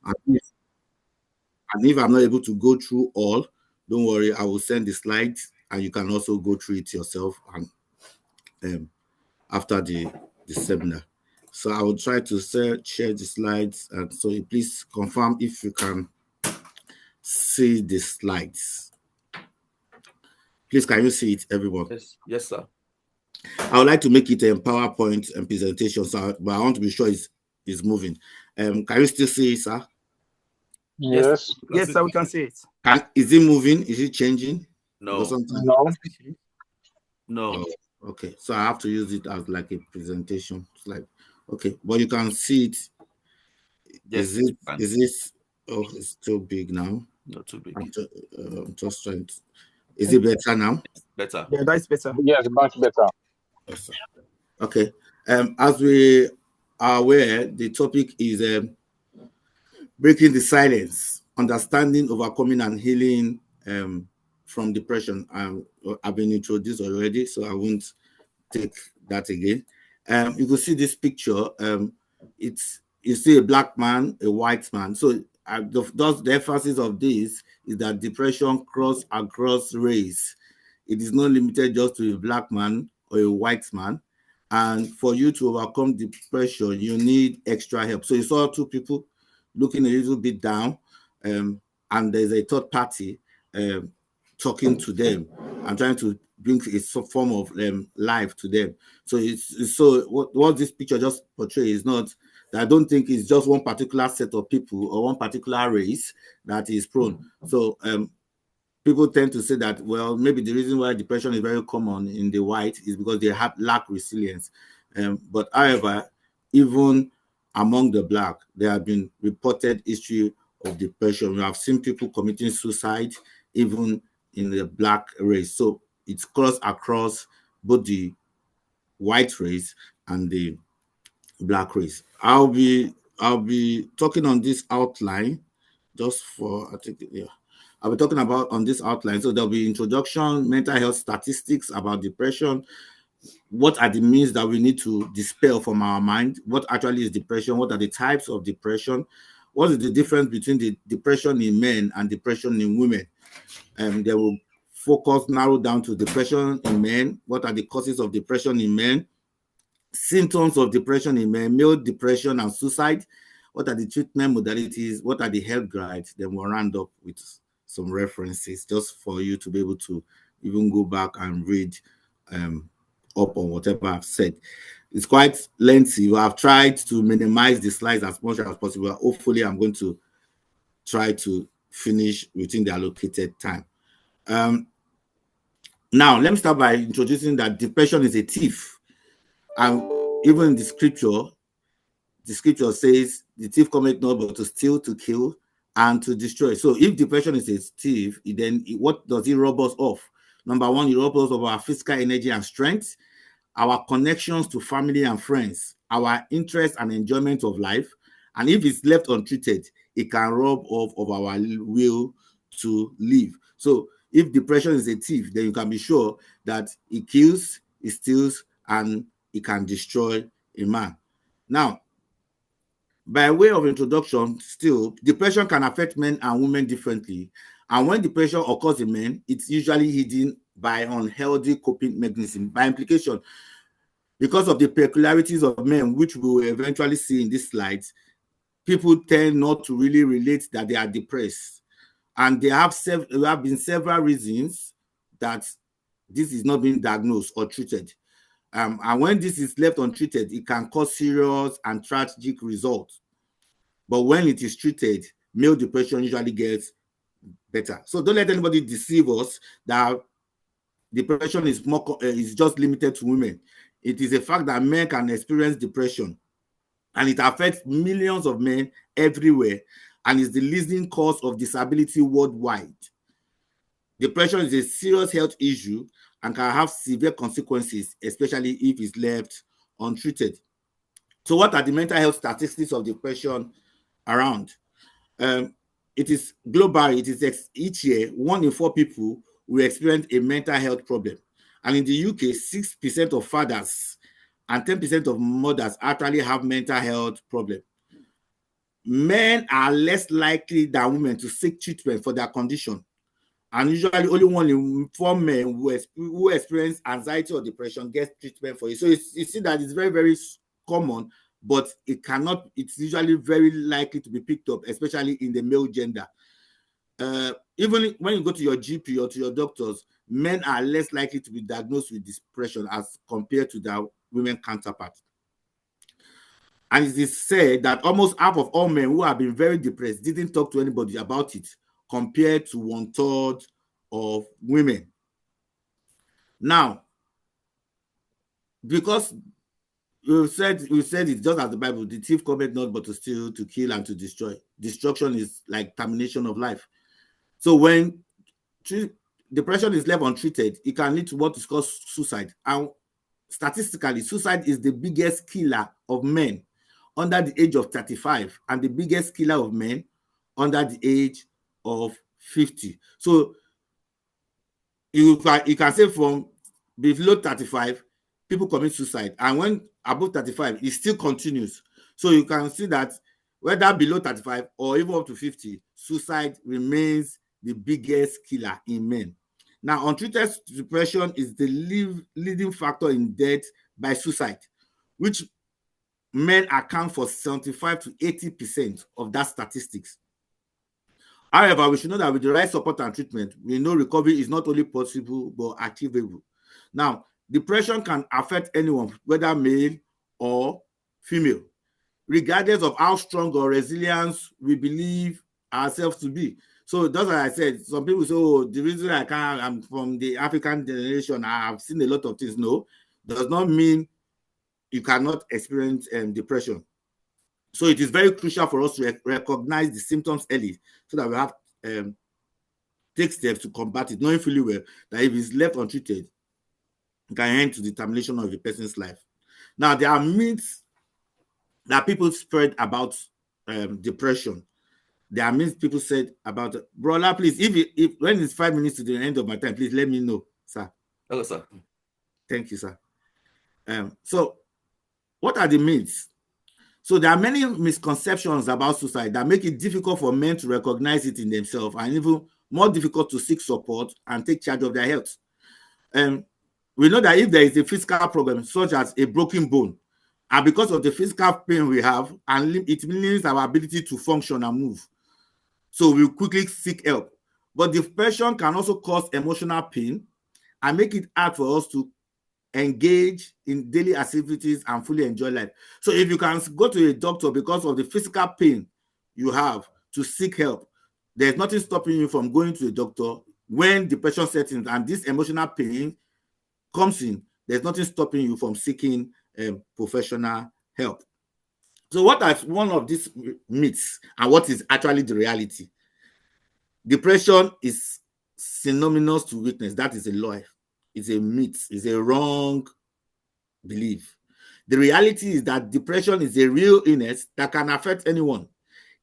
And if I'm not able to go through all, don't worry, I will send the slides and you can also go through it yourself and after the seminar. So I will try to share the slides, and so please confirm if you can see the slides. Please, can you see it, everyone? Yes, sir. I would like to make it a PowerPoint and presentation, so but I want to be sure it's moving. Can you still see it, sir? Yes. Yes, sir, we can see it. Is it moving? Is it changing? No. No. Oh, okay, so I have to use it as like a presentation slide. Okay, but you can see it. Yes, is this? Oh, it's too big now. Not too big. I'm just trying to. Is it better now? Better. Yeah, that's better. Yes, much better. Yes, okay. As we are aware, the topic is breaking the silence, understanding, overcoming, and healing from depression. I've been introduced already, so I won't take that again. You can see this picture. You see a black man, a white man. So the emphasis of this is that depression cross across race. It is not limited just to a black man or a white man. And for you to overcome depression, you need extra help. So you saw two people looking a little bit down, and there's a third party talking to them and trying to bring a form of life to them. So what this picture just portrays is not that I don't think it's just one particular set of people or one particular race that is prone. So people tend to say that, well, maybe the reason why depression is very common in the white is because they lack resilience. But however, even among the black, there have been reported history of depression. We have seen people committing suicide even in the black race. So it's across both the white race and the black race. I'll be talking on this outline just for, I think, yeah. I'll be talking about on this outline. So there'll be introduction, mental health statistics about depression. What are the means that we need to dispel from our mind? What actually is depression? What are the types of depression? What is the difference between the depression in men and depression in women? They will narrow down to depression in men. What are the causes of depression in men? Symptoms of depression in men, male depression and suicide. What are the treatment modalities? What are the health guides? Then we'll round up with some references just for you to be able to even go back and read up on whatever I've said. It's quite lengthy. I've tried to minimize the slides as much as possible. Hopefully, I'm going to try to finish within the allocated time. Now, let me start by introducing that depression is a thief. And even in the scripture says, the thief cometh not but to steal, to kill, and to destroy. So if depression is a thief, then what does it rob us of? Number one, it robs us of our physical energy and strength, our connections to family and friends, our interest and enjoyment of life. And if it's left untreated, it can rob off of our will to live. So if depression is a thief, then you can be sure that it kills, it steals, and it can destroy a man. Now, by way of introduction, still, depression can affect men and women differently. And when depression occurs in men, it's usually hidden by unhealthy coping mechanism. By implication, because of the peculiarities of men, which we will eventually see in these slides, people tend not to really relate that they are depressed. And there have been several reasons that this is not being diagnosed or treated. And when this is left untreated, it can cause serious and tragic results. But when it is treated, male depression usually gets better. So don't let anybody deceive us that depression is just limited to women. It is a fact that men can experience depression, and it affects millions of men everywhere, and is the leading cause of disability worldwide. Depression is a serious health issue and can have severe consequences, especially if it's left untreated. So what are the mental health statistics of depression around? It is global. It is each year, 1 in 4 people will experience a mental health problem. And in the UK, 6% of fathers and 10% of mothers actually have mental health problem. men are less likely than women to seek treatment for their condition. And usually only 1 in 4 men who experience anxiety or depression gets treatment for it. So you see that it's very, very common, but it's usually very likely to be picked up, especially in the male gender. Even when you go to your GP or to your doctors, men are less likely to be diagnosed with depression as compared to their women counterparts. And it is said that almost half of all men who have been very depressed didn't talk to anybody about it, compared to 1/3 of women. Now, because we said it just as the Bible, the thief cometh not but to steal, to kill, and to destroy. Destruction is like termination of life. So when depression is left untreated, it can lead to what is called suicide. And statistically, suicide is the biggest killer of men under the age of 35 and the biggest killer of men under the age of 50. So you can say from below 35, people commit suicide, and when above 35, it still continues. So you can see that whether below 35 or even up to 50, suicide remains the biggest killer in men. Now, untreated depression is the leading factor in death by suicide, which men account for 75 to 80% of that statistics. However, we should know that with the right support and treatment, we know recovery is not only possible but achievable. Now, depression can affect anyone, whether male or female, regardless of how strong or resilient we believe ourselves to be. So that's what I said. Some people say, oh, the reason I'm from the African generation, I've seen a lot of things. No, does not mean you cannot experience depression. So it is very crucial for us to recognize the symptoms early so that we have take steps to combat it, knowing fully well that if it's left untreated, it can end to the termination of a person's life. Now, there are myths that people spread about depression. There are myths people said about, brother, please, if when it's 5 minutes to the end of my time, please let me know, sir. Hello, sir. Thank you, sir. So what are the myths? So there are many misconceptions about suicide that make it difficult for men to recognize it in themselves, and even more difficult to seek support and take charge of their health. We know that if there is a physical problem, such as a broken bone, and because of the physical pain we have, and it limits our ability to function and move, so we quickly seek help. But depression can also cause emotional pain and make it hard for us to engage in daily activities and fully enjoy life. So if you can go to a doctor because of the physical pain you have to seek help, there's nothing stopping you from going to a doctor. When depression sets in and this emotional pain comes in, there's nothing stopping you from seeking professional help. So what are one of these myths and what is actually the reality? Depression is synonymous to weakness. That is a lie. It's a myth. It's a wrong belief. The reality is that depression is a real illness that can affect anyone.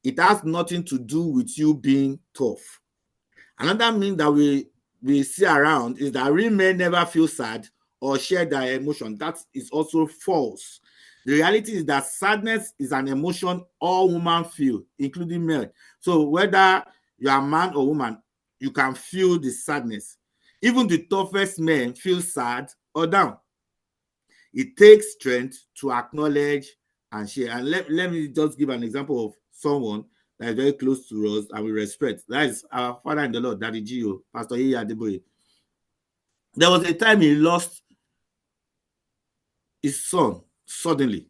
It has nothing to do with you being tough. Another myth that we see around is that real men never feel sad or share their emotion. That is also false. The reality is that sadness is an emotion all women feel, including men. So whether you are a man or woman, you can feel the sadness. Even the toughest men feel sad or down. It takes strength to acknowledge and share. And let me just give an example of someone that is very close to us and we respect. That is our father in the Lord, Daddy Gio, Pastor Iya Adeboye. There was a time he lost his son suddenly.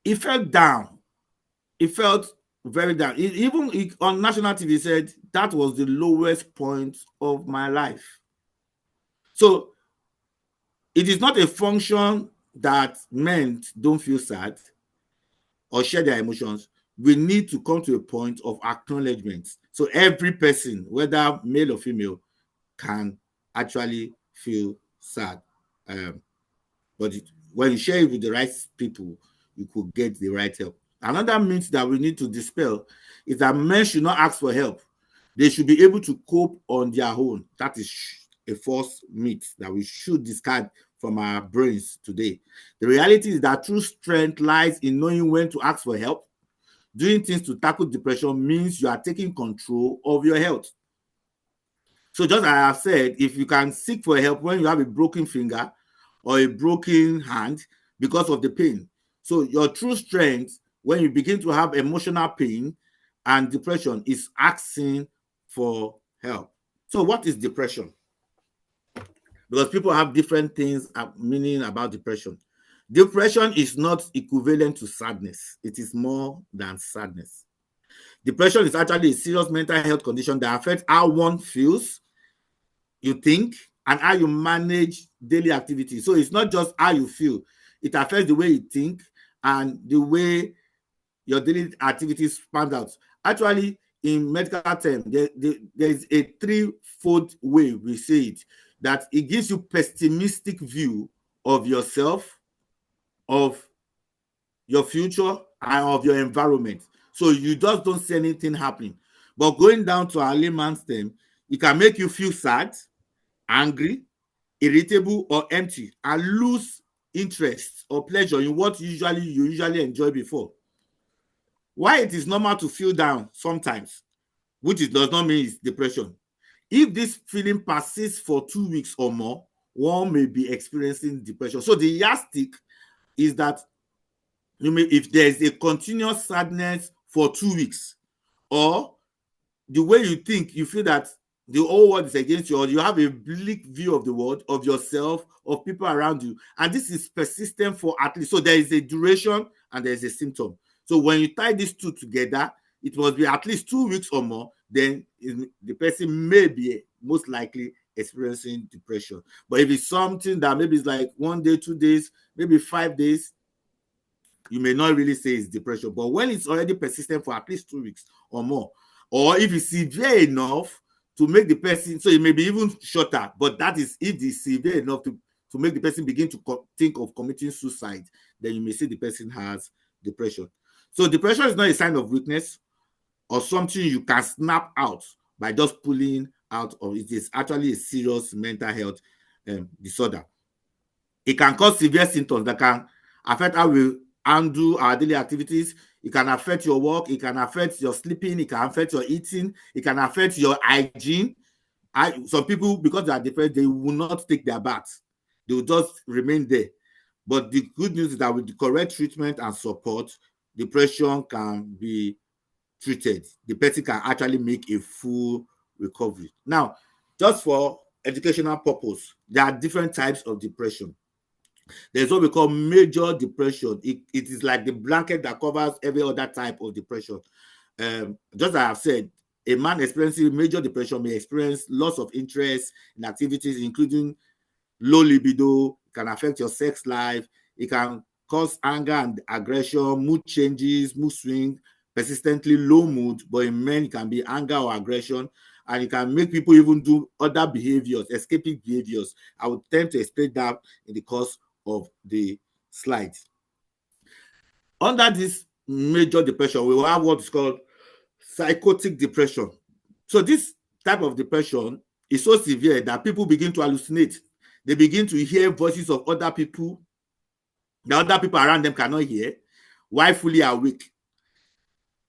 He felt down. He felt very down. Even on national TV, he said, that was the lowest point of my life. So it is not a function that men don't feel sad or share their emotions. We need to come to a point of acknowledgement. So every person, whether male or female, can actually feel sad. But when you share it with the right people, you could get the right help. Another myth that we need to dispel is that men should not ask for help. They should be able to cope on their own. That is a false myth that we should discard from our brains today. The reality is that true strength lies in knowing when to ask for help, Doing things to tackle depression means you are taking control of your health. So just as I have said, if you can seek for help when you have a broken finger or a broken hand because of the pain. So your true strength when you begin to have emotional pain and depression is asking for help. So what is depression? Because people have different things meaning about depression. Depression is not equivalent to sadness. It is more than sadness. Depression is actually a serious mental health condition that affects how one feels, you think, and how you manage daily activities. So it's not just how you feel, it affects the way you think and the way your daily activities stand out. Actually, in medical terms, there is a threefold way we say it, that it gives you pessimistic view of yourself, of your future, and of your environment. So you just don't see anything happening. But going down to our layman's term, it can make you feel sad, angry, irritable, or empty, and lose interest or pleasure in what you usually enjoy before. Why it is normal to feel down sometimes, which it does not mean it's depression. If this feeling persists for 2 weeks or more, one may be experiencing depression. So the yardstick is that if there is a continuous sadness for 2 weeks, or the way you think, you feel that the whole world is against you, or you have a bleak view of the world, of yourself, of people around you, and this is persistent for at least, so there is a duration and there is a symptom. So when you tie these two together, it must be at least 2 weeks or more, then the person may be most likely experiencing depression. But if it's something that maybe it's like 1 day, 2 days, maybe 5 days, you may not really say it's depression. But when it's already persistent for at least 2 weeks or more, or if it's severe enough to make the person, so it may be even shorter, but that is if it's severe enough to make the person begin to think of committing suicide, then you may say the person has depression. So depression is not a sign of weakness or something you can snap out by just pulling out, or it is actually a serious mental health disorder. It can cause severe symptoms that can affect how we handle our daily activities. It can affect your work. It can affect your sleeping. It can affect your eating. It can affect your hygiene. Some people, because they are depressed, they will not take their bath. They will just remain there. But the good news is that with the correct treatment and support, depression can be treated. The person can actually make a full recovery. Now, just for educational purpose, there are different types of depression. There's what we call major depression. It is like the blanket that covers every other type of depression. Just as I have said, a man experiencing major depression may experience loss of interest in activities, including low libido. It can affect your sex life. It can cause anger and aggression, mood changes, mood swing, persistently low mood. But in men, it can be anger or aggression, and it can make people even do other behaviors, escaping behaviors. I would tend to explain that in the course of the slides. Under this major depression, we will have what is called psychotic depression. So this type of depression is so severe that people begin to hallucinate. They begin to hear voices of other people that other people around them cannot hear while fully awake.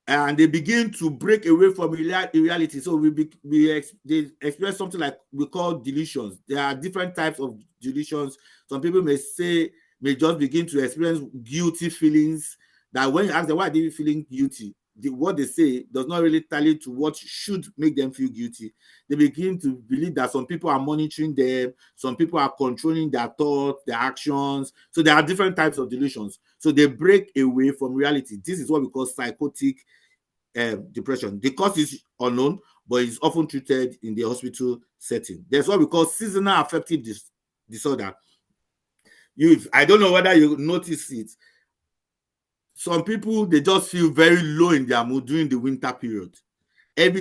And they begin to break away from reality. So they experience something like we call delusions. There are different types of delusions. Some people may just begin to experience guilty feelings, that when you ask them why are they feeling guilty, what they say does not really tally to what should make them feel guilty. They begin to believe that some people are monitoring them, some people are controlling their thoughts, their actions. So there are different types of delusions. So they break away from reality. This is what we call psychotic depression. The cause is unknown, but it's often treated in the hospital setting. There's what we call seasonal affective disorder. I don't know whether you notice it. Some people, they just feel very low in their mood during the winter period. I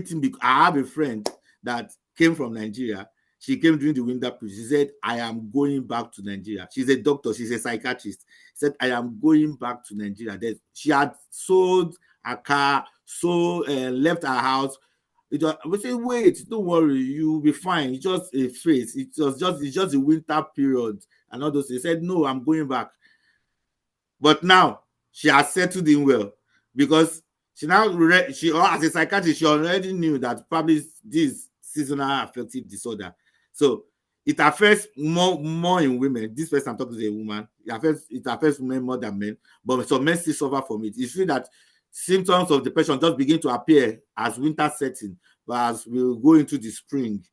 have a friend that came from Nigeria. She came during the winter period. She said, I am going back to Nigeria. She's a doctor. She's a psychiatrist. She said, I am going back to Nigeria. She had sold her car, left her house. We say, wait, don't worry, you'll be fine. It's just a phase. It's just a winter period. And all those. They said, no, I'm going back. But now she has settled in well, because she now or as a psychiatrist, she already knew that probably this seasonal affective disorder. So it affects more in women. This person I'm talking to is a woman. It affects women more than men, but some men still suffer from it. You see that symptoms of depression just begin to appear as winter sets in, but as we go into the spring,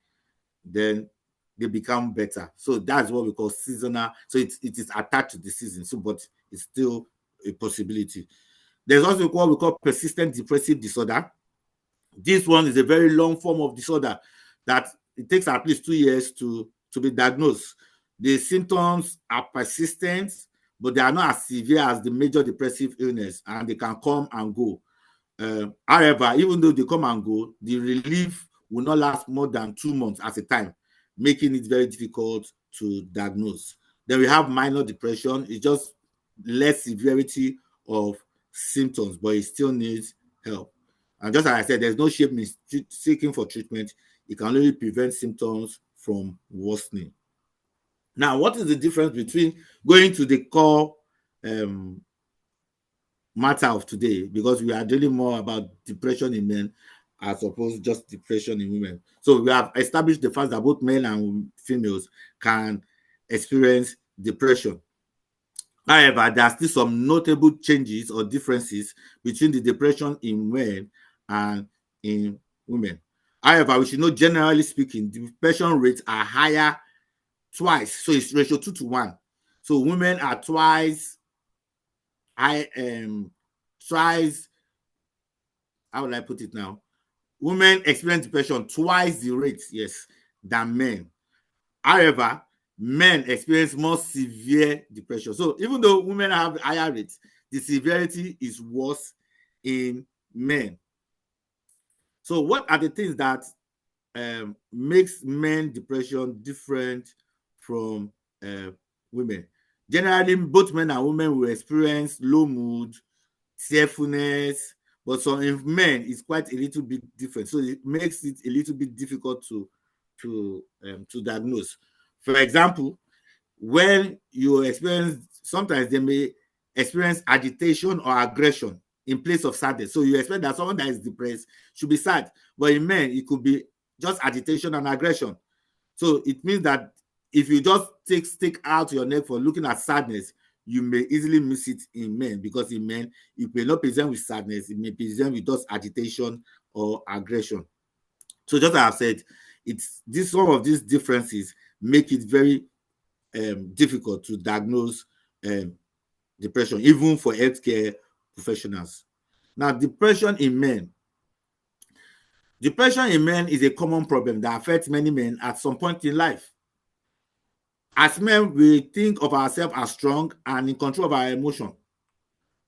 then they become better. So that's what we call seasonal. So it is attached to the season. So, but it's still a possibility. There's also what we call persistent depressive disorder. This one is a very long form of disorder that it takes at least 2 years to be diagnosed. The symptoms are persistent, but they are not as severe as the major depressive illness, and they can come and go. However, even though they come and go, the relief will not last more than 2 months at a time, making it very difficult to diagnose. Then we have minor depression. It's just less severity of symptoms, but it still needs help. And just as I said, there's no shame in seeking for treatment. It can only prevent symptoms from worsening. Now, what is the difference between going to the core matter of today, because we are dealing more about depression in men as opposed to just depression in women? So we have established the fact that both men and females can experience depression. However, there are still some notable changes or differences between the depression in men and in women. However, we should know, generally speaking, depression rates are higher twice. So it's ratio 2:1. So women are twice, how would I put it now? Women experience depression twice the rate, yes, than men. However, men experience more severe depression. So even though women have higher rates, the severity is worse in men. So what are the things that makes men depression different from women? Generally, both men and women will experience low mood, tearfulness, but so in men it's quite a little bit different. So it makes it a little bit difficult to diagnose. For example, when you experience, sometimes they may experience agitation or aggression in place of sadness. So you expect that someone that is depressed should be sad, but in men it could be just agitation and aggression. So it means that if you just stick out your neck for looking at sadness, you may easily miss it in men, because in men it may not present with sadness, it may present with just agitation or aggression. So just as I've said, some of these differences make it very difficult to diagnose depression, even for healthcare professionals. Now, depression in men is a common problem that affects many men at some point in life. As men, we think of ourselves as strong and in control of our emotion.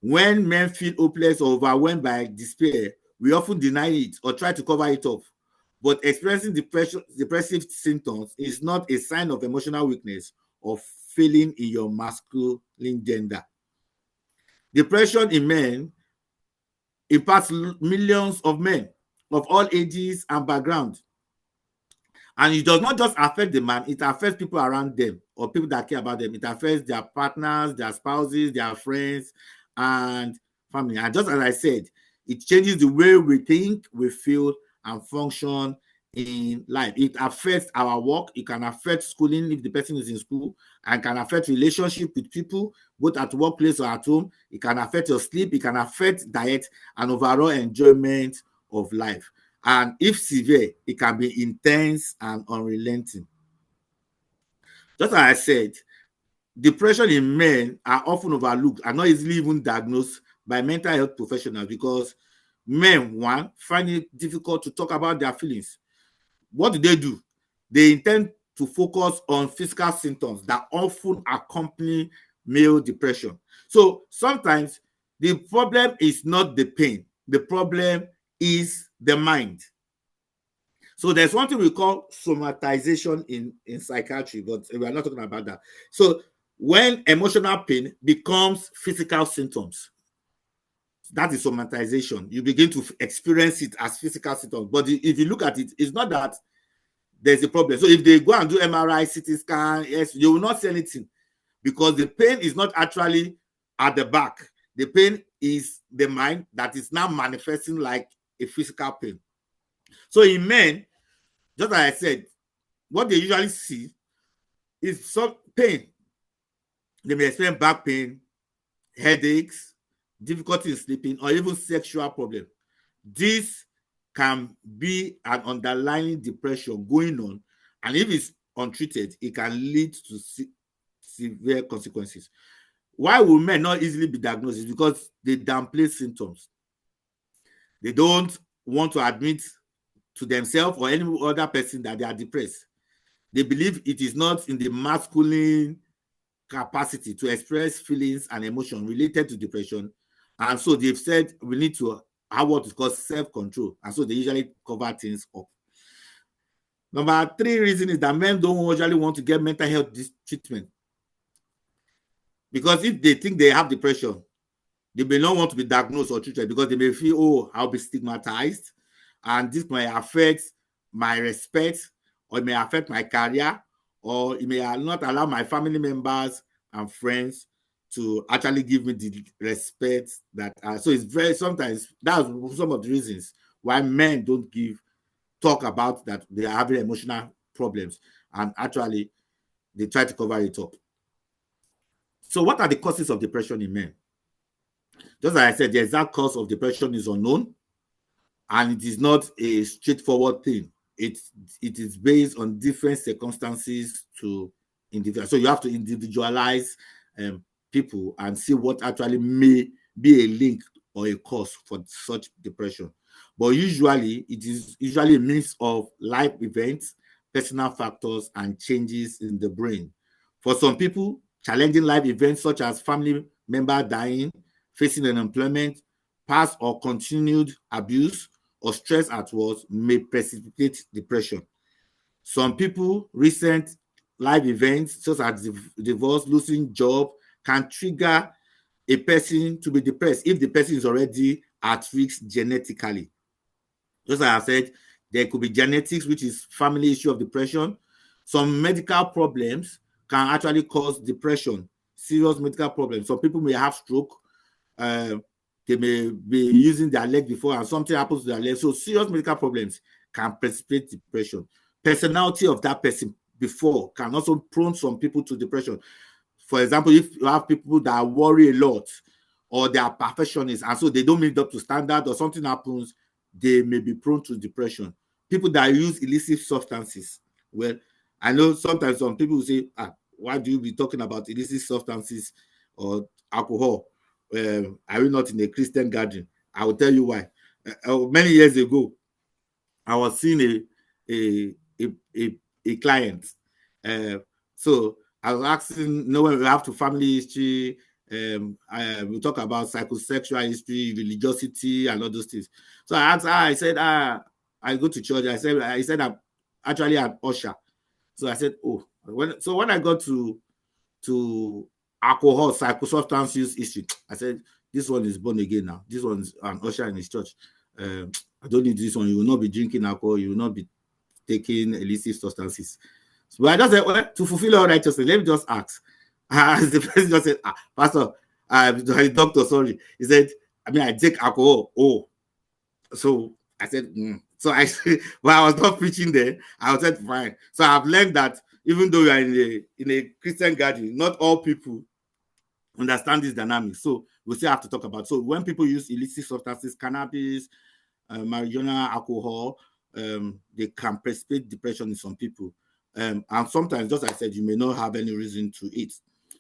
When men feel hopeless or overwhelmed by despair, we often deny it or try to cover it up. But experiencing depressive symptoms is not a sign of emotional weakness or failing in your masculine gender. Depression in men impacts millions of men of all ages and backgrounds. And it does not just affect the man, it affects people around them or people that care about them. It affects their partners, their spouses, their friends, and family. And just as I said, it changes the way we think, we feel, and function in life. It affects our work. It can affect schooling if the person is in school, and can affect relationship with people, both at workplace or at home. It can affect your sleep. It can affect diet and overall enjoyment of life. And if severe, it can be intense and unrelenting. Just as I said, depression in men are often overlooked and not easily even diagnosed by mental health professionals, because men, one, find it difficult to talk about their feelings. What do? They intend to focus on physical symptoms that often accompany male depression. So sometimes the problem is not the pain, the problem is the mind. So there's one thing we call somatization in psychiatry, but we are not talking about that. So when emotional pain becomes physical symptoms, that is somatization. You begin to experience it as physical symptoms. But if you look at it, it's not that there's a problem. So if they go and do MRI, CT scan, yes, you will not see anything, because the pain is not actually at the back. The pain is the mind that is now manifesting like a physical pain. So in men, just like I said, what they usually see is some pain. They may experience back pain, headaches, difficulty in sleeping, or even sexual problem. This can be an underlying depression going on, and if it's untreated, it can lead to severe consequences. Why will men not easily be diagnosed? Is because they downplay symptoms. They don't want to admit to themselves or any other person that they are depressed. They believe it is not in the masculine capacity to express feelings and emotion related to depression. And so they've said we need to have what is called self-control. And so they usually cover things up. Number 3 reason is that men don't usually want to get mental health treatment. Because if they think they have depression, they may not want to be diagnosed or treated because they may feel, oh, I'll be stigmatized, and this may affect my respect, or it may affect my career, or it may not allow my family members and friends to actually give me the respect that so it's very sometimes that's some of the reasons why men don't talk about that they are having emotional problems, and actually they try to cover it up. So what are the causes of depression in men? Just like I said, the exact cause of depression is unknown, and it is not a straightforward thing. It is based on different circumstances to individuals. So you have to individualize people and see what actually may be a link or a cause for such depression. But usually, it is usually a mix of life events, personal factors, and changes in the brain. For some people, challenging life events such as family member dying, facing unemployment, past or continued abuse, or stress at work may precipitate depression. Some people, recent life events such as divorce, losing job, can trigger a person to be depressed if the person is already at risk genetically. Just like I said, there could be genetics, which is family issue of depression. Some medical problems can actually cause depression, serious medical problems. Some people may have stroke. They may be using their leg before and something happens to their leg. So serious medical problems can precipitate depression. Personality of that person before can also prone some people to depression. For example, if you have people that worry a lot, or they are perfectionists and so they don't meet up to standard, or something happens, they may be prone to depression. People that use illicit substances. Well, I know sometimes some people will say, why do you be talking about illicit substances or alcohol? Are we not in a Christian gathering? I will tell you why. Many years ago, I was seeing a client. So I was asking, when we have to family history, we talk about psychosexual history, religiosity, and all those things. So I asked her, I said, I go to church. I said I'm actually an usher. So I said, oh, when I got to alcohol, psychosubstance use history, I said, this one is born again now. This one's an usher in his church. I don't need this one. You will not be drinking alcohol. You will not be taking illicit substances. So I just said, well, to fulfill all righteousness, let me just ask. The person just said, Pastor, the doctor, sorry. He said, I take alcohol. Oh, so I said, So I, well, I was not preaching there. I said, fine. So I've learned that even though you are in a Christian gathering, not all people understand this dynamic. So we still have to talk about. So when people use illicit substances, cannabis, marijuana, alcohol, they can precipitate depression in some people. And sometimes, just like I said, you may not have any reason to it.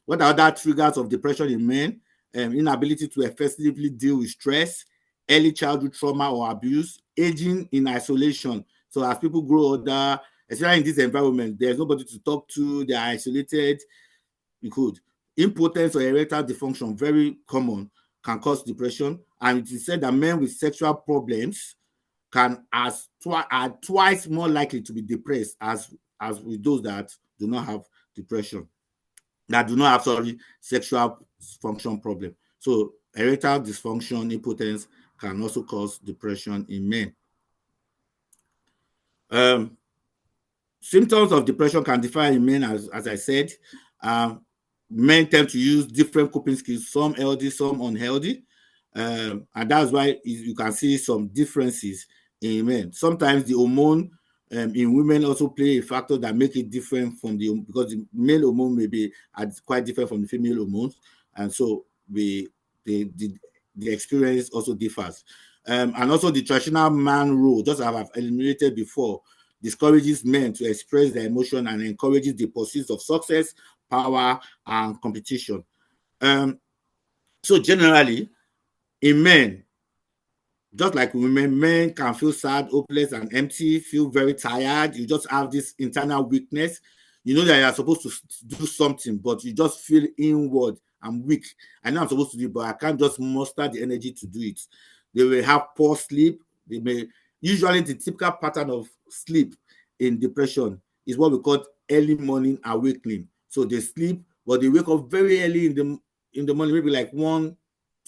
What are other triggers of depression in men? Inability to effectively deal with stress, early childhood trauma or abuse, aging in isolation. So as people grow older, especially in this environment, there's nobody to talk to, they are isolated. You could. Impotence or erectile dysfunction, very common, can cause depression. And it is said that men with sexual problems are twice more likely to be depressed as with those that do not have depression, that do not have sexual function problem. So erectile dysfunction, impotence can also cause depression in men. Symptoms of depression can differ in men, as I said. Men tend to use different coping skills, some healthy, some unhealthy. And that's why you can see some differences in men. Sometimes the hormone in women also play a factor that make it different from because the male hormone may be quite different from the female hormones, and so the experience also differs. And also the traditional man role, just as I've eliminated before, discourages men to express their emotion and encourages the pursuit of success, power, and competition. So generally, in men, just like women, men can feel sad, hopeless, and empty, feel very tired. You just have this internal weakness. You know that you're supposed to do something, but you just feel inward. I'm weak. I know I'm supposed to do it, but I can't just muster the energy to do it. They will have poor sleep. They may usually the typical pattern of sleep in depression is what we call early morning awakening. So they sleep, but they wake up very early in the morning, maybe like 1,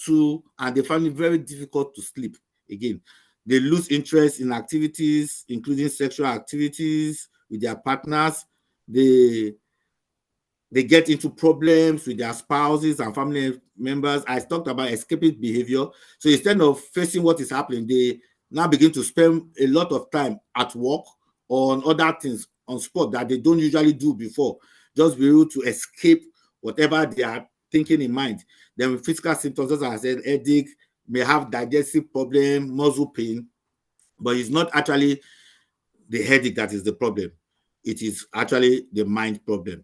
2, and they find it very difficult to sleep. Again, they lose interest in activities, including sexual activities with their partners. They get into problems with their spouses and family members. I talked about escapist behavior. So instead of facing what is happening, they now begin to spend a lot of time at work or on other things on sport that they don't usually do before, just be able to escape whatever they are thinking in mind. Then with physical symptoms, as I said, headache, may have digestive problem, muscle pain, but it's not actually the headache that is the problem. It is actually the mind problem.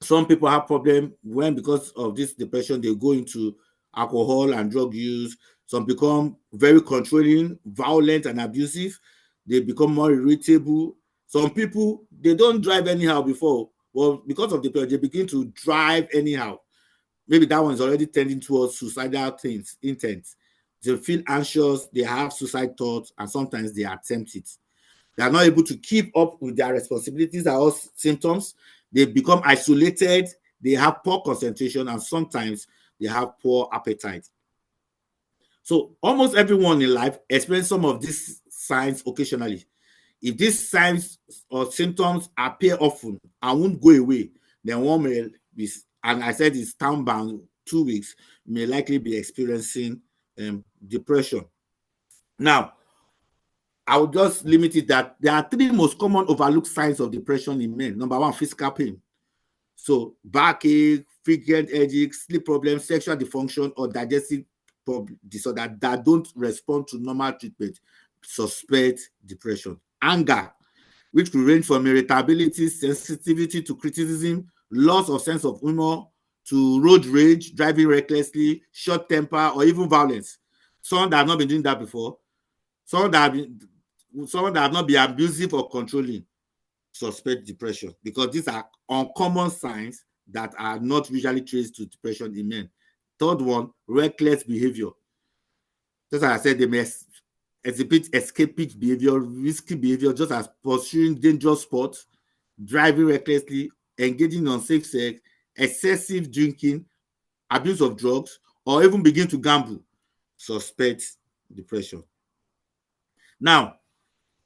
Some people have problem when, because of this depression, they go into alcohol and drug use. Some become very controlling, violent, and abusive. They become more irritable. Some people, they don't drive anyhow before. Well, because of depression, they begin to drive anyhow. Maybe that one is already tending towards suicidal things, intent. They feel anxious, they have suicide thoughts, and sometimes they attempt it. They are not able to keep up with their responsibilities. Are all symptoms. They become isolated. They have poor concentration, and sometimes they have poor appetite. So almost everyone in life experiences some of these signs occasionally. If these signs or symptoms appear often and won't go away, then one may be, and I said it's time bound, 2 weeks, may likely be experiencing depression. Now, I would just limit it that there are 3 most common overlooked signs of depression in men. Number 1, physical pain. So backache, frequent headache, sleep problems, sexual dysfunction, or digestive disorder that don't respond to normal treatment. Suspect depression. Anger, which could range from irritability, sensitivity to criticism, loss of sense of humor, to road rage, driving recklessly, short temper, or even violence. Someone that have not been doing that before, someone that have not been abusive or controlling, suspect depression, because these are uncommon signs that are not usually traced to depression in men. Third one, reckless behavior. Just as I said, they may exhibit escapist behavior, risky behavior, just as pursuing dangerous sports, driving recklessly, engaging in unsafe sex, excessive drinking, abuse of drugs, or even begin to gamble. Suspect depression. Now,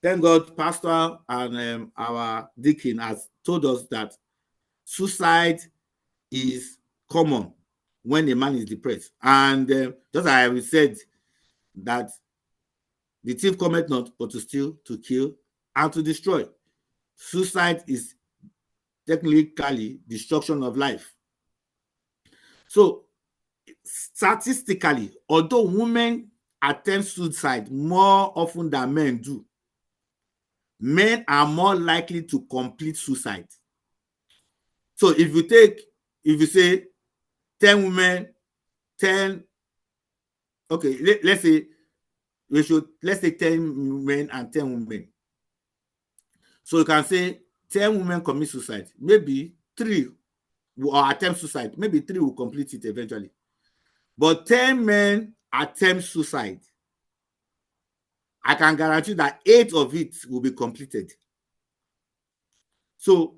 thank God, Pastor and our deacon has told us that suicide is common when a man is depressed. And just as I said, that the thief cometh not but to steal, to kill, and to destroy. Suicide is technically destruction of life. So, statistically, although women attempt suicide more often than men do, men are more likely to complete suicide. So if you say 10 women, 10, okay, let's say let's say 10 men and 10 women. So you can say 10 women commit suicide. Maybe 3 will attempt suicide. Maybe 3 will complete it eventually. But 10 men attempt suicide. I can guarantee that 8 of it will be completed. So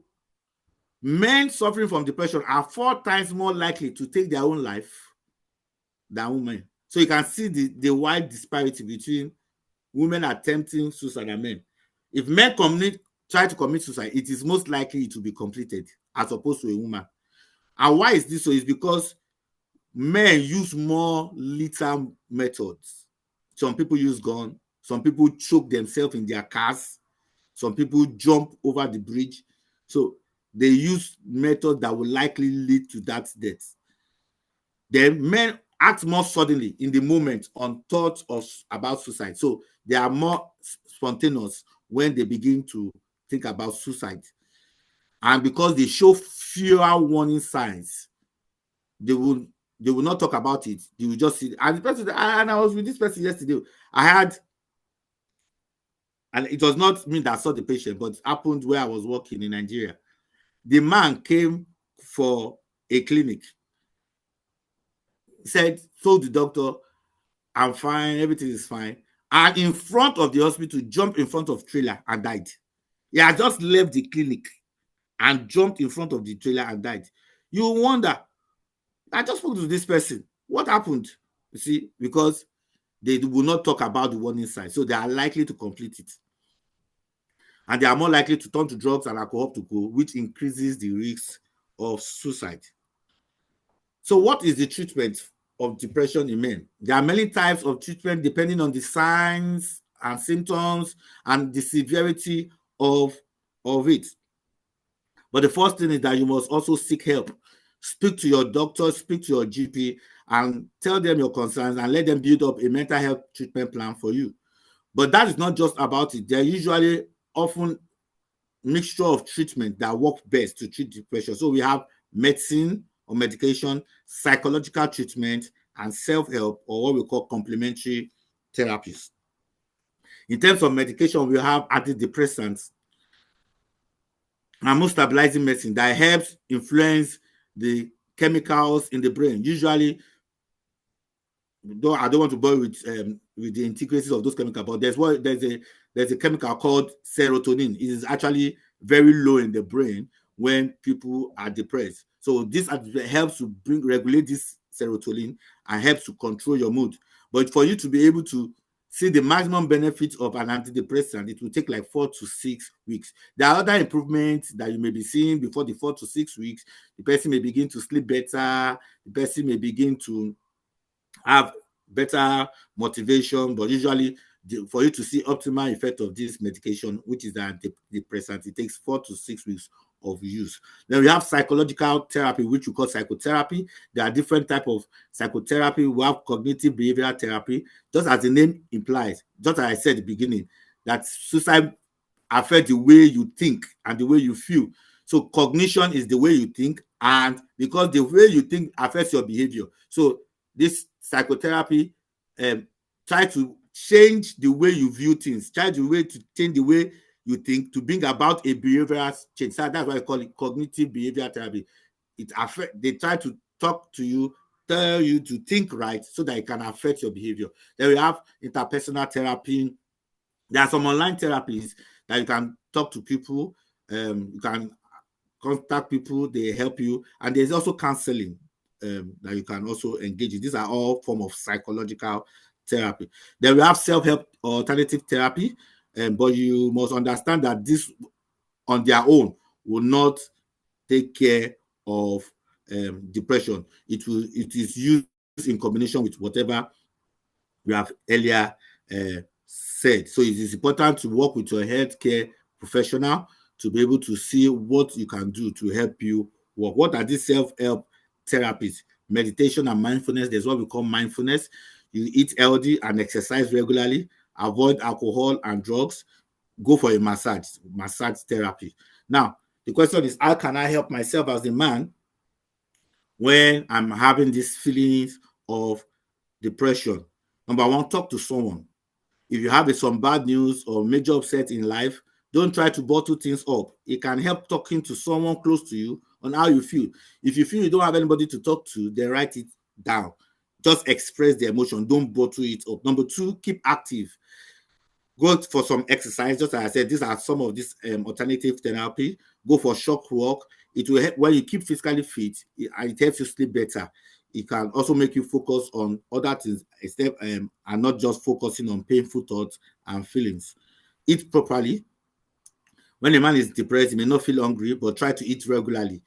men suffering from depression are 4 times more likely to take their own life than women. So you can see the wide disparity between women attempting suicide and men. If men try to commit suicide, it is most likely to be completed as opposed to a woman. And why is this so? It's because men use more lethal methods. Some people use gun. Some people choke themselves in their cars. Some people jump over the bridge. So they use methods that will likely lead to that death. Then men act more suddenly in the moment on thoughts about suicide. So they are more spontaneous when they begin to think about suicide. And because they show fewer warning signs, they will not talk about it. They will just see. And the person, and I was with this person yesterday. I had, and it was not me that saw the patient, but it happened where I was working in Nigeria. The man came for a clinic. He said, told the doctor, I'm fine, everything is fine. And in front of the hospital, jumped in front of trailer and died. He had just left the clinic and jumped in front of the trailer and died. You wonder, I just spoke to this person. What happened? You see, because they will not talk about the warning sign. So they are likely to complete it. And they are more likely to turn to drugs and alcohol to go, which increases the risk of suicide. So what is the treatment of depression in men? There are many types of treatment depending on the signs and symptoms and the severity of it. But the first thing is that you must also seek help. Speak to your doctor, speak to your GP, and tell them your concerns and let them build up a mental health treatment plan for you. But that is not just about it. There are usually often mixture of treatment that work best to treat depression. So we have medicine or medication, psychological treatment, and self-help, or what we call complementary therapies. In terms of medication, we have antidepressants and mood stabilizing medicine that helps influence the chemicals in the brain. Usually, though I don't want to bore with the intricacies of those chemicals, but there's a chemical called serotonin. It is actually very low in the brain when people are depressed. So this helps to regulate this serotonin and helps to control your mood. But for you to be able to see the maximum benefits of an antidepressant, it will take like 4 to 6 weeks. There are other improvements that you may be seeing before the 4 to 6 weeks. The person may begin to sleep better. The person may begin to have better motivation, but usually for you to see optimal effect of this medication, which is the antidepressant, it takes 4 to 6 weeks of use. Then we have psychological therapy, which we call psychotherapy. There are different types of psychotherapy. We have cognitive behavioral therapy, just as the name implies, just as I said at the beginning, that suicide affects the way you think and the way you feel. So cognition is the way you think, and because the way you think affects your behavior. So this psychotherapy try to change the way you view things, try to change the way you think to bring about a behavioral change. So that's why I call it cognitive behavioral therapy. They try to talk to you, tell you to think right so that it can affect your behavior. Then we have interpersonal therapy. There are some online therapies that you can talk to people, you can contact people, they help you, and there's also counseling that you can also engage in. These are all forms of psychological therapy. Then we have self-help or alternative therapy, but you must understand that this on their own will not take care of depression. It is used in combination with whatever we have earlier said. So it is important to work with your healthcare professional to be able to see what you can do to help you work. What are these self-help therapies? Meditation and mindfulness. There's what we call mindfulness. You eat healthy and exercise regularly. Avoid alcohol and drugs. Go for a massage therapy. Now, the question is, how can I help myself as a man when I'm having these feelings of depression? Number one, talk to someone. If you have some bad news or major upset in life, don't try to bottle things up. It can help talking to someone close to you on how you feel. If you feel you don't have anybody to talk to, then write it down. Just express the emotion. Don't bottle it up. Number two, keep active. Go for some exercise. Just as I said, these are some of this alternative therapy. Go for short walk. It will help when you keep physically fit, and it helps you sleep better. It can also make you focus on other things instead and not just focusing on painful thoughts and feelings. Eat properly. When a man is depressed, he may not feel hungry, but try to eat regularly.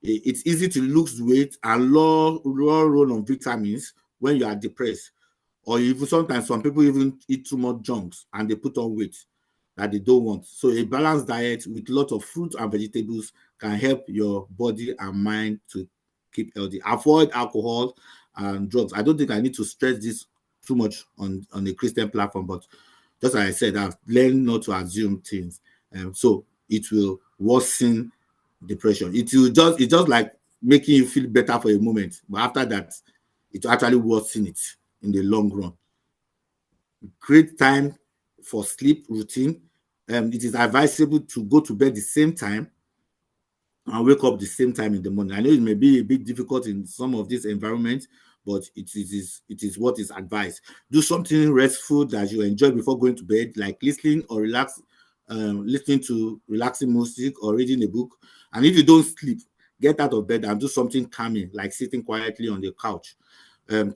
It's easy to lose weight and low run on vitamins when you are depressed. Or even sometimes some people even eat too much junks and they put on weight that they don't want. So a balanced diet with lots of fruits and vegetables can help your body and mind to keep healthy. Avoid alcohol and drugs. I don't think I need to stress this too much on a Christian platform, but just as I said, I've learned not to assume things. So it will worsen depression. It's just like making you feel better for a moment, but after that, it will actually worsen it in the long run. Create time for sleep routine. It is advisable to go to bed the same time and wake up the same time in the morning. I know it may be a bit difficult in some of these environments, but it is what is advised. Do something restful that you enjoy before going to bed, like listening to relaxing music or reading a book. And if you don't sleep, get out of bed and do something calming, like sitting quietly on the couch.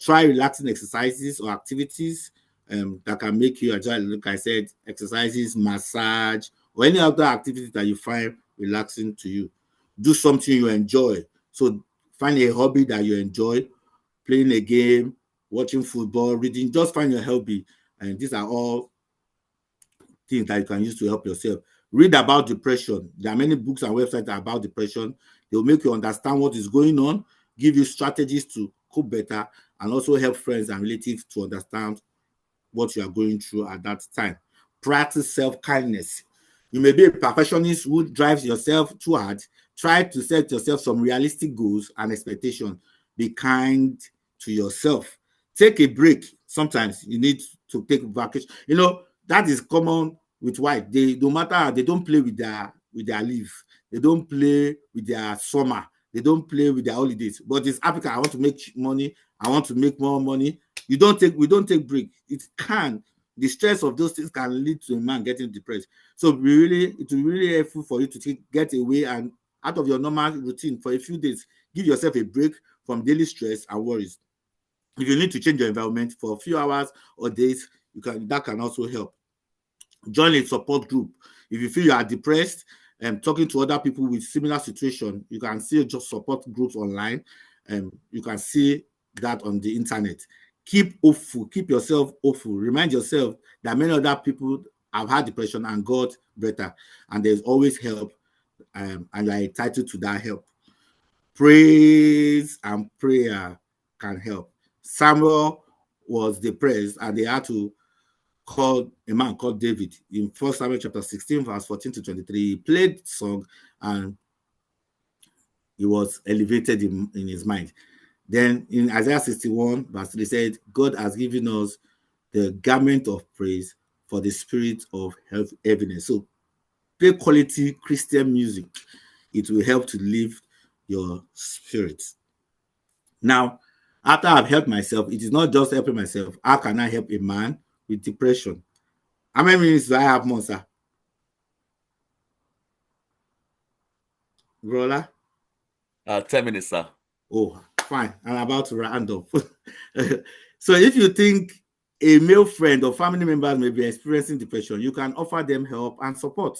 Try relaxing exercises or activities that can make you enjoy. Like I said, exercises, massage, or any other activity that you find relaxing to you. Do something you enjoy. So find a hobby that you enjoy, playing a game, watching football, reading. Just find your hobby. And these are all things that you can use to help yourself. Read about depression. There are many books and websites about depression. They will make you understand what is going on, give you strategies to cope better, and also help friends and relatives to understand what you are going through at that time. Practice self-kindness. You may be a perfectionist who drives yourself too hard. Try to set yourself some realistic goals and expectations. Be kind to yourself. Take a break. Sometimes you need to take vacation. That is common with white. They no matter, they don't play with their leave. They don't play with their summer. They don't play with their holidays. But it's Africa. I want to make money. I want to make more money. We don't take break. The stress of those things can lead to a man getting depressed. So it will be really helpful for you to get away and out of your normal routine for a few days. Give yourself a break from daily stress and worries. If you need to change your environment for a few hours or days, that can also help. Join a support group. If you feel you are depressed and talking to other people with similar situation, you can see just support groups online. You can see that on the internet. Keep hopeful. Keep yourself hopeful. Remind yourself that many other people have had depression and got better, and there's always help, and you are entitled to that help. Praise and prayer can help. Samuel was depressed, and they had to call a man called David in 1 Samuel chapter 16, verse 14 to 23. He played song and he was elevated in his mind. Then in Isaiah 61, verse 3 said, God has given us the garment of praise for the spirit of heaviness. So play quality Christian music. It will help to lift your spirit. Now, after I've helped myself, it is not just helping myself. How can I help a man with depression? How many minutes do I have, Monsa? Rolla? 10 minutes, sir. Oh, fine. I'm about to round up. So if you think a male friend or family members may be experiencing depression, you can offer them help and support,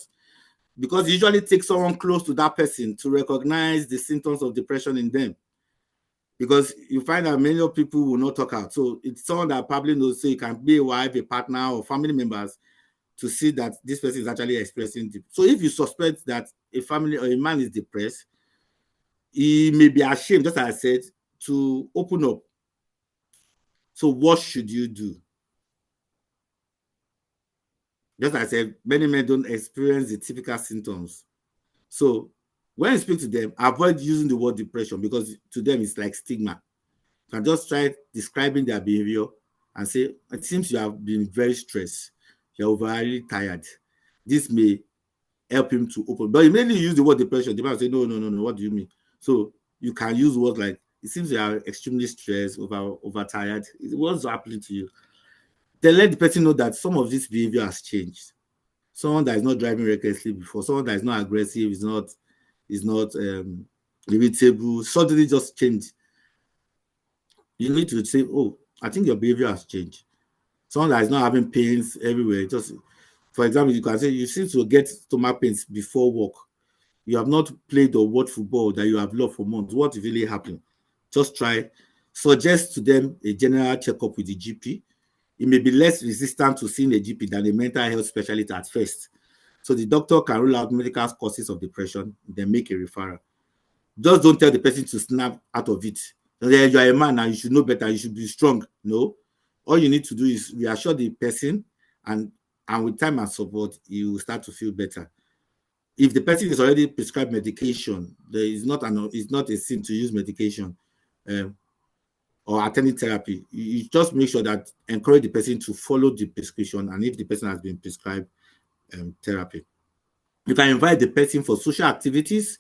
because it usually takes someone close to that person to recognize the symptoms of depression in them. Because you find that many of people will not talk out. So it's someone that probably knows, so it can be a wife, a partner, or family members, to see that this person is actually expressing depression. So if you suspect that a family or a man is depressed, he may be ashamed, just as I said, to open up. So what should you do? Just as I said, many men don't experience the typical symptoms. So when you speak to them, avoid using the word depression, because to them it's like stigma. You can just try describing their behavior and say, it seems you have been very stressed. You're overly tired. This may help him to open. But you mainly use the word depression. The man will say, no, what do you mean? So you can use words like, it seems you are extremely stressed, overtired. What's happening to you? Then let the person know that some of this behavior has changed. Someone that is not driving recklessly before, someone that is not aggressive, is not irritable, suddenly just changed. You need to say, oh, I think your behavior has changed. Someone that is not having pains everywhere. Just, for example, you can say, you seem to get stomach pains before work. you have not played or watched football that you have loved for months, what really happened? Just try. Suggest to them a general checkup with the GP. It may be less resistant to seeing a GP than a mental health specialist at first. So the doctor can rule out medical causes of depression, then make a referral. Just don't tell the person to snap out of it. You are a man and you should know better, you should be strong. No. All you need to do is reassure the person, and with time and support, you will start to feel better. If the person is already prescribed medication, there is not it's not a sin to use medication or attending therapy. You just make sure that encourage the person to follow the prescription, and if the person has been prescribed therapy. You can invite the person for social activities.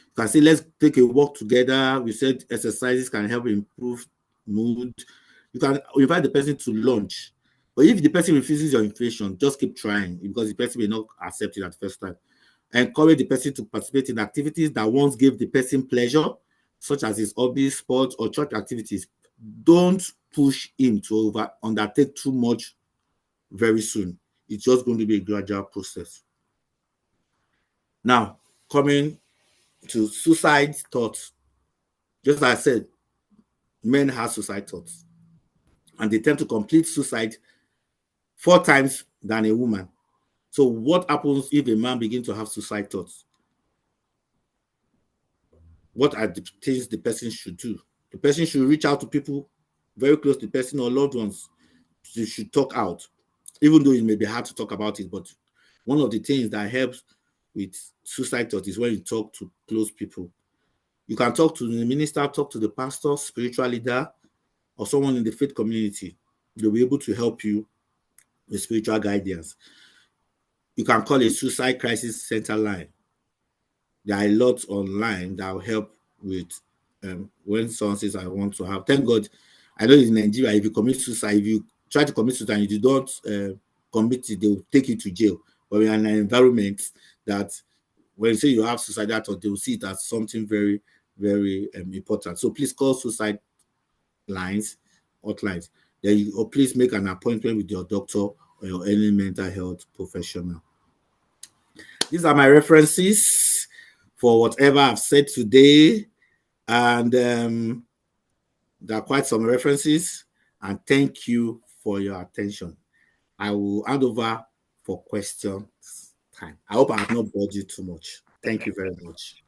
You can say, let's take a walk together. We said exercises can help improve mood. You can invite the person to lunch. But if the person refuses your invitation, just keep trying, because the person may not accept it at first time. Encourage the person to participate in activities that once gave the person pleasure, such as his hobbies, sports, or church activities. Don't push him to undertake too much very soon. It's just going to be a gradual process. Now, coming to suicide thoughts. Just like I said, men have suicide thoughts, and they tend to complete suicide 4 times than a woman. So what happens if a man begins to have suicide thoughts? What are the things the person should do? The person should reach out to people very close to the person or loved ones. You should talk out, even though it may be hard to talk about it. But one of the things that helps with suicide thoughts is when you talk to close people. You can talk to the minister, talk to the pastor, spiritual leader, or someone in the faith community. They'll be able to help you with spiritual guidance. You can call a suicide crisis center line. There are a lot online that will help with when someone says, I want to have. Thank God, I know in Nigeria, if you commit suicide, if you try to commit suicide and you do not commit it, they will take you to jail. But we are in an environment that when you say you have suicidal thoughts, they will see it as something very, very important. So please call suicide lines, hotlines. Then or please make an appointment with your doctor or any mental health professional. These are my references for whatever I've said today, and there are quite some references. And thank you for your attention. I will hand over for questions time. I hope I have not bored you too much. Thank you very much.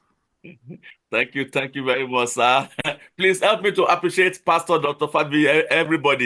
Thank you very much, sir. Please help me to appreciate Pastor Dr. Fabiyi, everybody.